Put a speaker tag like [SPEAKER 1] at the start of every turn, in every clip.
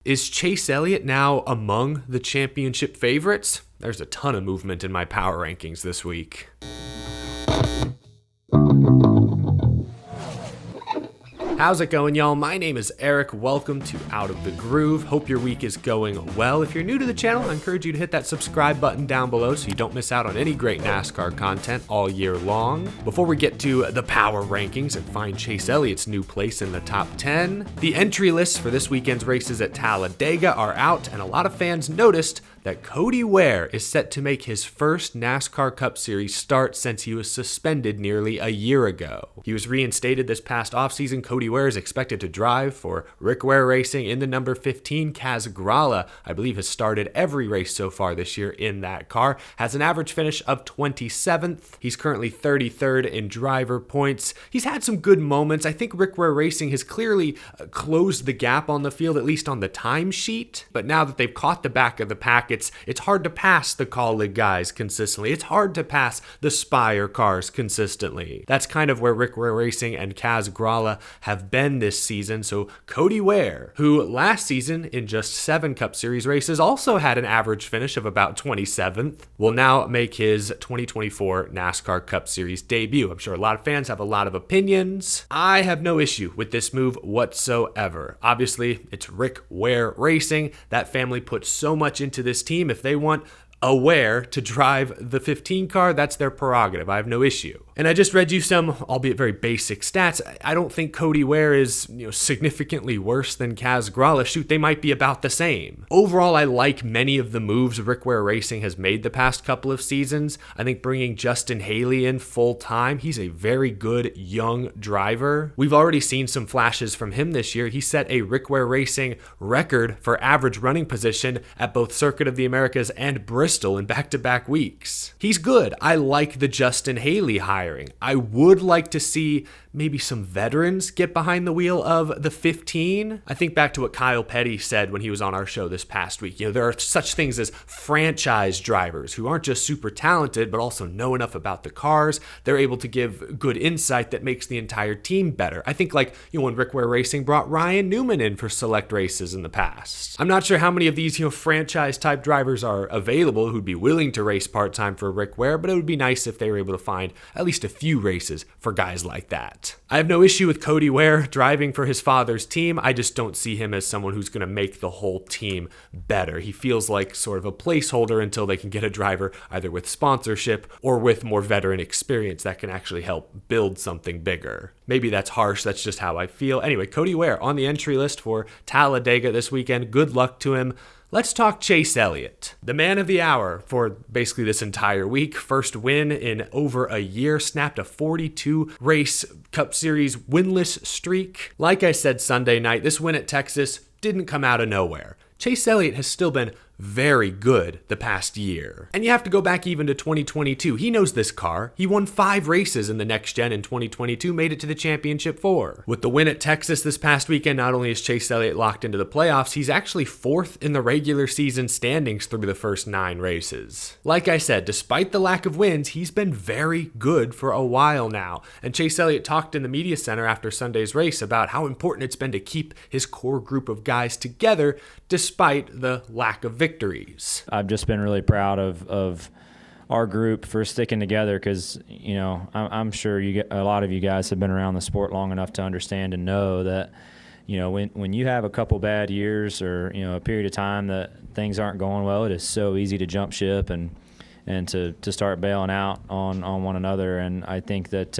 [SPEAKER 1] Is Chase Elliott now among the championship favorites? There's a ton of movement in my power rankings this week. How's it going, y'all? My name is Eric. Welcome to Out of the Groove. Hope your week is going well. If you're new to the channel, I encourage you to hit that subscribe button down below so you don't miss out on any great NASCAR content all year long. Before we get to the power rankings and find Chase Elliott's new place in the top 10, the entry lists for this weekend's races at Talladega are out, and a lot of fans noticed that Cody Ware is set to make his first NASCAR Cup Series start since he was suspended nearly a year ago. He was reinstated this past offseason. Cody Ware is expected to drive for Rick Ware Racing in the number 15 Grala. I believe has started every race so far this year in that car. Has an average finish of 27th. He's currently 33rd in driver points. He's had some good moments. I think Rick Ware Racing has clearly closed the gap on the field, at least on the timesheet. But now that they've caught the back of the pack, it's hard to pass the Kaulig guys consistently. It's hard to pass the Spire cars consistently. That's kind of where Rick Ware Racing and Grala have been this season. So Cody Ware, who last season in just 7 Cup Series races also had an average finish of about 27th, will now make his 2024 NASCAR Cup Series debut. I'm sure a lot of fans have a lot of opinions. I have no issue with this move whatsoever. Obviously, it's Rick Ware Racing. That family put so much into this team. If they want a Ware to drive the 15 car, that's their prerogative. I have no issue. And I just read you some, albeit very basic stats. I don't think Cody Ware is, significantly worse than Grala. Shoot, they might be about the same. Overall, I like many of the moves Rick Ware Racing has made the past couple of seasons. I think bringing Justin Haley in full time, he's a very good young driver. We've already seen some flashes from him this year. He set a Rick Ware Racing record for average running position at both Circuit of the Americas and Bristol in back-to-back weeks. He's good. I like the Justin Haley hiring. I would like to see maybe some veterans get behind the wheel of the 15. I think back to what Kyle Petty said when he was on our show this past week. There are such things as franchise drivers who aren't just super talented, but also know enough about the cars. They're able to give good insight that makes the entire team better. I think when Rick Ware Racing brought Ryan Newman in for select races in the past. I'm not sure how many of these, franchise type drivers are available who'd be willing to race part-time for Rick Ware, but it would be nice if they were able to find at least a few races for guys like that. I have no issue with Cody Ware driving for his father's team. I just don't see him as someone who's going to make the whole team better. He feels like sort of a placeholder until they can get a driver either with sponsorship or with more veteran experience that can actually help build something bigger. Maybe that's harsh. That's just how I feel. Anyway, Cody Ware on the entry list for Talladega this weekend. Good luck to him. Let's talk Chase Elliott, the man of the hour for basically this entire week. First win in over a year, snapped a 42 race Cup Series winless streak. Like I said Sunday night, this win at Texas didn't come out of nowhere. Chase Elliott has still been very good the past year. And you have to go back even to 2022. He knows this car. He won 5 races in the next gen in 2022, made it to the championship 4. With the win at Texas this past weekend, not only is Chase Elliott locked into the playoffs, he's actually 4th in the regular season standings through the first 9 races. Like I said, despite the lack of wins, he's been very good for a while now. And Chase Elliott talked in the media center after Sunday's race about how important it's been to keep his core group of guys together despite the lack of victories.
[SPEAKER 2] I've just been really proud of our group for sticking together because, I'm sure a lot of you guys have been around the sport long enough to understand and know that, when you have a couple bad years or, a period of time that things aren't going well, it is so easy to jump ship and to start bailing out on one another. And I think that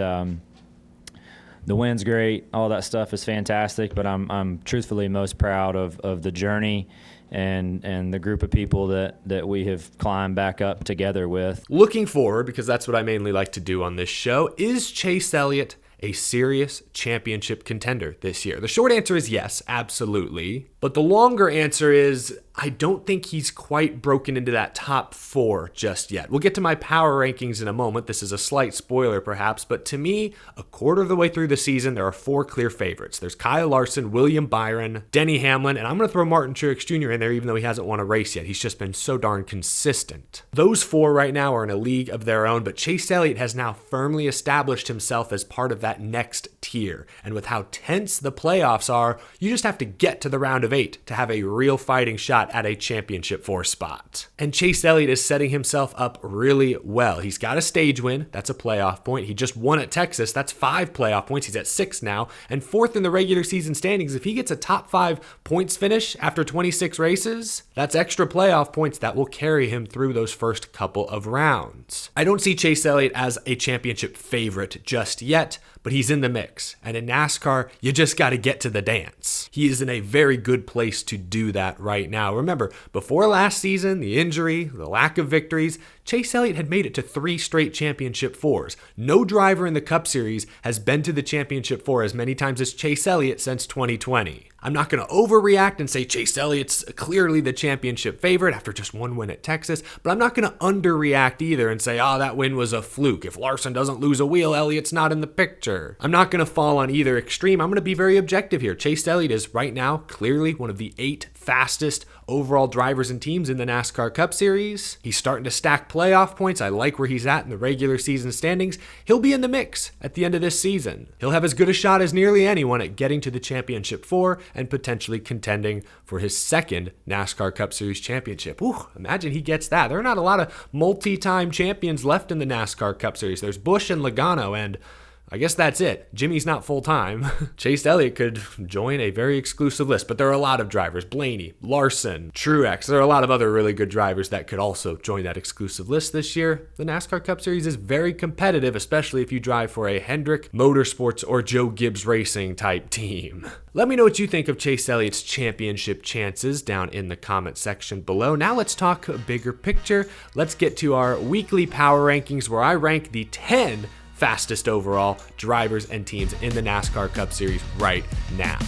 [SPEAKER 2] the win's great, all that stuff is fantastic, but I'm truthfully most proud of the journey and the group of people that we have climbed back up together with.
[SPEAKER 1] Looking forward, because that's what I mainly like to do on this show, is Chase Elliott a serious championship contender this year? The short answer is yes, absolutely. But the longer answer is I don't think he's quite broken into that top 4 just yet. We'll get to my power rankings in a moment. This is a slight spoiler perhaps, but to me, a quarter of the way through the season, there are 4 clear favorites. There's Kyle Larson, William Byron, Denny Hamlin, and I'm going to throw Martin Truex Jr. in there even though he hasn't won a race yet. He's just been so darn consistent. Those 4 right now are in a league of their own, but Chase Elliott has now firmly established himself as part of that next tier. And with how tense the playoffs are, you just have to get to the round of 8 to have a real fighting shot at a championship 4 spot. And Chase Elliott is setting himself up really well. He's got a stage win. That's a playoff point. He just won at Texas. That's 5 playoff points. He's at 6 now. And 4th in the regular season standings. If he gets a top 5 points finish after 26 races, that's extra playoff points that will carry him through those first couple of rounds. I don't see Chase Elliott as a championship favorite just yet, but he's in the mix. And in NASCAR, you just got to get to the dance. He is in a very good place to do that right now. Remember, before last season, the injury, the lack of victories, Chase Elliott had made it to 3 straight championship 4s. No driver in the Cup Series has been to the championship 4 as many times as Chase Elliott since 2020. I'm not going to overreact and say Chase Elliott's clearly the championship favorite after just 1 win at Texas, but I'm not going to underreact either and say, oh, that win was a fluke. If Larson doesn't lose a wheel, Elliott's not in the picture. I'm not going to fall on either extreme. I'm going to be very objective here. Chase Elliott is right now clearly one of the 8 fastest overall drivers and teams in the NASCAR Cup Series. He's starting to stack playoff points. I like where he's at in the regular season standings. He'll be in the mix at the end of this season. He'll have as good a shot as nearly anyone at getting to the championship 4 and potentially contending for his 2nd NASCAR Cup Series championship. Ooh, imagine he gets that. There are not a lot of multi-time champions left in the NASCAR Cup Series. There's Busch and Logano, and I guess that's it. Jimmy's not full-time. Chase Elliott could join a very exclusive list, but there are a lot of drivers. Blaney, Larson, Truex. There are a lot of other really good drivers that could also join that exclusive list this year. The NASCAR Cup Series is very competitive, especially if you drive for a Hendrick Motorsports or Joe Gibbs Racing type team. Let me know what you think of Chase Elliott's championship chances down in the comment section below. Now let's talk bigger picture. Let's get to our weekly power rankings where I rank the 10 fastest overall drivers and teams in the NASCAR Cup Series right now.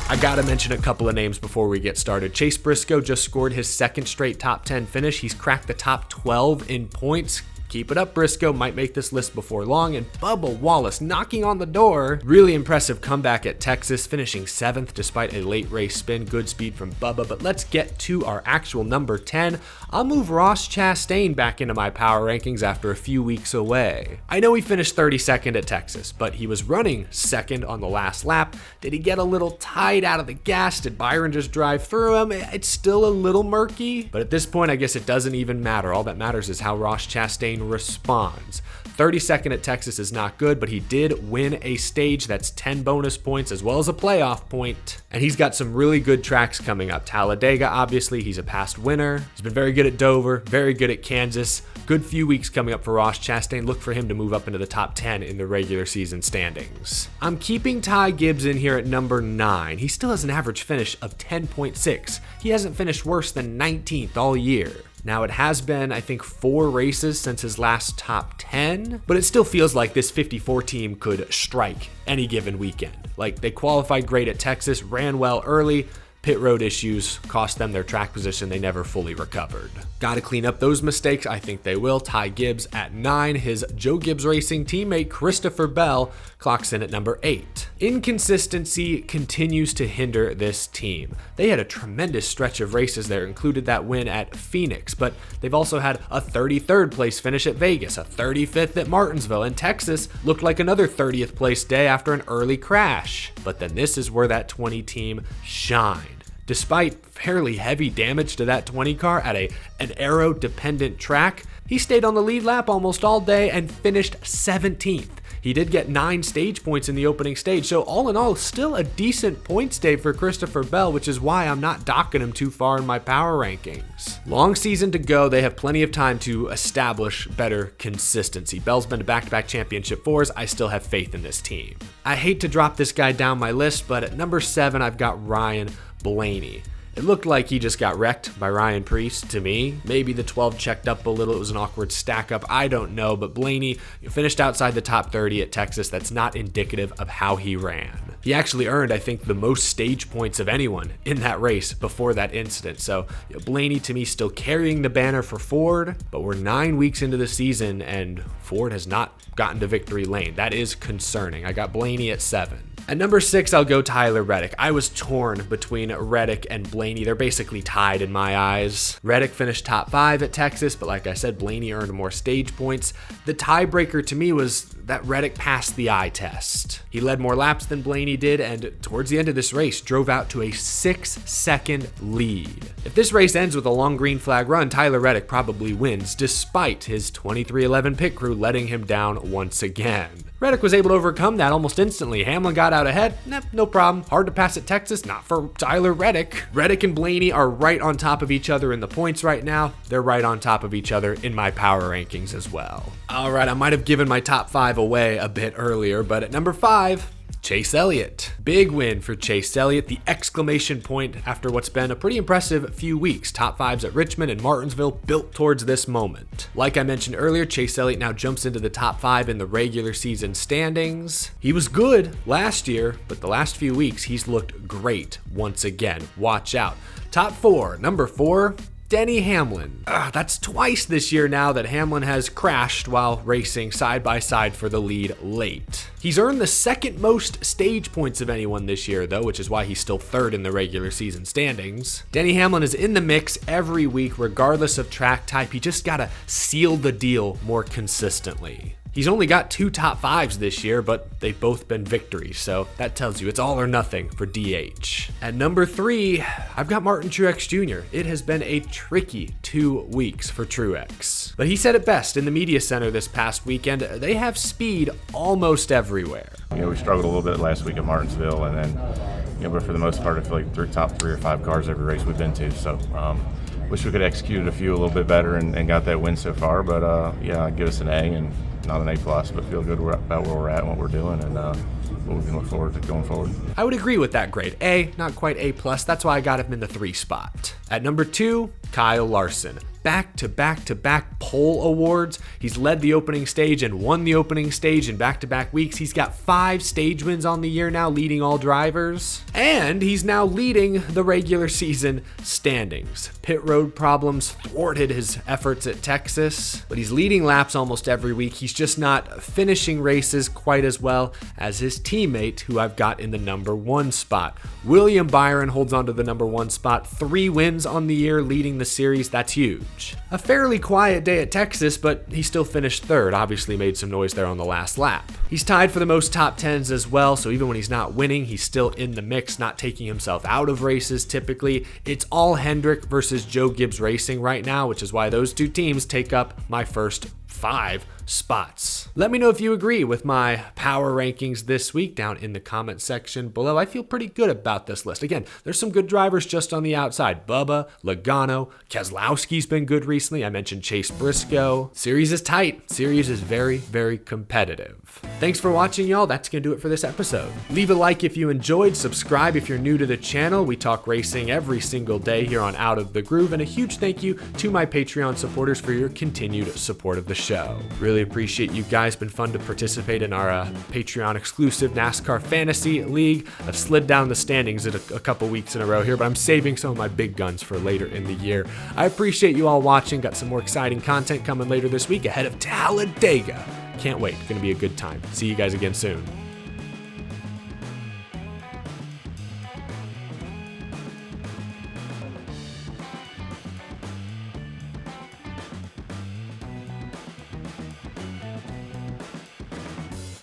[SPEAKER 1] I gotta mention a couple of names before we get started. Chase Briscoe just scored his 2nd straight top 10 finish. He's cracked the top 12 in points. Keep it up, Briscoe. Might make this list before long. And Bubba Wallace knocking on the door. Really impressive comeback at Texas, finishing 7th despite a late race spin. Good speed from Bubba. But let's get to our actual number 10. I'll move Ross Chastain back into my power rankings after a few weeks away. I know he finished 32nd at Texas, but he was running 2nd on the last lap. Did he get a little tight out of the gas? Did Byron just drive through him? It's still a little murky, but at this point, I guess it doesn't even matter. All that matters is how Ross Chastain responds. 32nd at Texas is not good, but he did win a stage. That's 10 bonus points as well as a playoff point. And he's got some really good tracks coming up. Talladega, obviously, he's a past winner. He's been very good at Dover, very good at Kansas. Good few weeks coming up for Ross Chastain. Look for him to move up into the top 10 in the regular season standings. I'm keeping Ty Gibbs in here at number 9. He still has an average finish of 10.6. He hasn't finished worse than 19th all year. Now, it has been, I think, 4 races since his last top 10, but it still feels like this 54 team could strike any given weekend. Like, they qualified great at Texas, ran well early. Pit road issues cost them their track position. They never fully recovered. Got to clean up those mistakes. I think they will. Ty Gibbs at 9. His Joe Gibbs Racing teammate Christopher Bell clocks in at number 8. Inconsistency continues to hinder this team. They had a tremendous stretch of races there, included that win at Phoenix, but they've also had a 33rd place finish at Vegas, a 35th at Martinsville, and Texas looked like another 30th place day after an early crash. But then this is where that 20 team shined. Despite fairly heavy damage to that 20 car at an aero-dependent track, he stayed on the lead lap almost all day and finished 17th. He did get 9 stage points in the opening stage, so all in all, still a decent points day for Christopher Bell, which is why I'm not docking him too far in my power rankings. Long season to go. They have plenty of time to establish better consistency. Bell's been to back-to-back championship 4s. I still have faith in this team. I hate to drop this guy down my list, but at number 7, I've got Ryan Blaney. It looked like he just got wrecked by Ryan Preece to me. Maybe the 12 checked up a little. It was an awkward stack up. I don't know. But Blaney finished outside the top 30 at Texas. That's not indicative of how he ran. He actually earned, I think, the most stage points of anyone in that race before that incident. So Blaney, to me, still carrying the banner for Ford, but we're 9 weeks into the season and Ford has not gotten to victory lane. That is concerning. I got Blaney at 7. At number 6, I'll go Tyler Reddick. I was torn between Reddick and Blaney. They're basically tied in my eyes. Reddick finished top 5 at Texas, but like I said, Blaney earned more stage points. The tiebreaker to me was that Reddick passed the eye test. He led more laps than Blaney did, and towards the end of this race, drove out to a 6-second lead. If this race ends with a long green flag run, Tyler Reddick probably wins, despite his 2311 pit crew letting him down once again. Reddick was able to overcome that almost instantly. Hamlin got out ahead. No problem. Hard to pass at Texas. Not for Tyler Reddick. Reddick and Blaney are right on top of each other in the points right now. They're right on top of each other in my power rankings as well. All right, I might have given my top 5 away a bit earlier, but at number 5, Chase Elliott. Big win for Chase Elliott, the exclamation point after what's been a pretty impressive few weeks. Top 5s at Richmond and Martinsville built towards this moment. Like I mentioned earlier, Chase Elliott now jumps into the top 5 in the regular season standings. He was good last year, but the last few weeks he's looked great once again. Watch out. Top 4, number 4, Denny Hamlin. That's twice this year now that Hamlin has crashed while racing side by side for the lead late. He's earned the second most stage points of anyone this year though, which is why he's still 3rd in the regular season standings. Denny Hamlin is in the mix every week regardless of track type. He just gotta seal the deal more consistently. He's only got 2 top 5s this year, but they've both been victories, so that tells you it's all or nothing for DH. At number 3, I've got Martin Truex Jr. It has been a tricky 2 weeks for Truex. But he said it best in the media center this past weekend. They have speed almost everywhere.
[SPEAKER 3] We struggled a little bit last week at Martinsville, and then, but for the most part, I feel like top 3 or 5 cars every race we've been to, so wish we could have executed a few a little bit better and got that win so far, but give us an A and not an A+, but feel good about where we're at and what we're doing and what we can look forward to going forward.
[SPEAKER 1] I would agree with that grade. A, not quite A+. That's why I got him in the 3 spot. At number 2, Kyle Larson. Back-to-back pole awards. He's led the opening stage and won the opening stage in back-to-back weeks. He's got 5 stage wins on the year now, leading all drivers. And he's now leading the regular season standings. Pit road problems thwarted his efforts at Texas, but he's leading laps almost every week. He's just not finishing races quite as well as his teammate, who I've got in the number 1 spot. William Byron holds on to the number 1 spot. 3 wins on the year, leading the series. That's huge. A fairly quiet day at Texas, but he still finished 3rd, obviously made some noise there on the last lap. He's tied for the most top 10s as well, so even when he's not winning, he's still in the mix, not taking himself out of races typically. It's all Hendrick versus Joe Gibbs Racing right now, which is why those 2 teams take up my first 5 spots. Let me know if you agree with my power rankings this week down in the comment section below. I feel pretty good about this list. Again, there's some good drivers just on the outside. Bubba, Logano, Keselowski's been good recently. I mentioned Chase Briscoe. Series is tight. Series is very, very competitive. Thanks for watching, y'all. That's going to do it for this episode. Leave a like if you enjoyed. Subscribe if you're new to the channel. We talk racing every single day here on Out of the Groove. And a huge thank you to my Patreon supporters for your continued support of the show. Really appreciate you guys. Been fun to participate in our Patreon exclusive NASCAR Fantasy League. I've slid down the standings at a couple weeks in a row here, but I'm saving some of my big guns for later in the year. I appreciate you all watching. Got some more exciting content coming later this week ahead of Talladega. Can't wait. Gonna be a good time. See you guys again soon.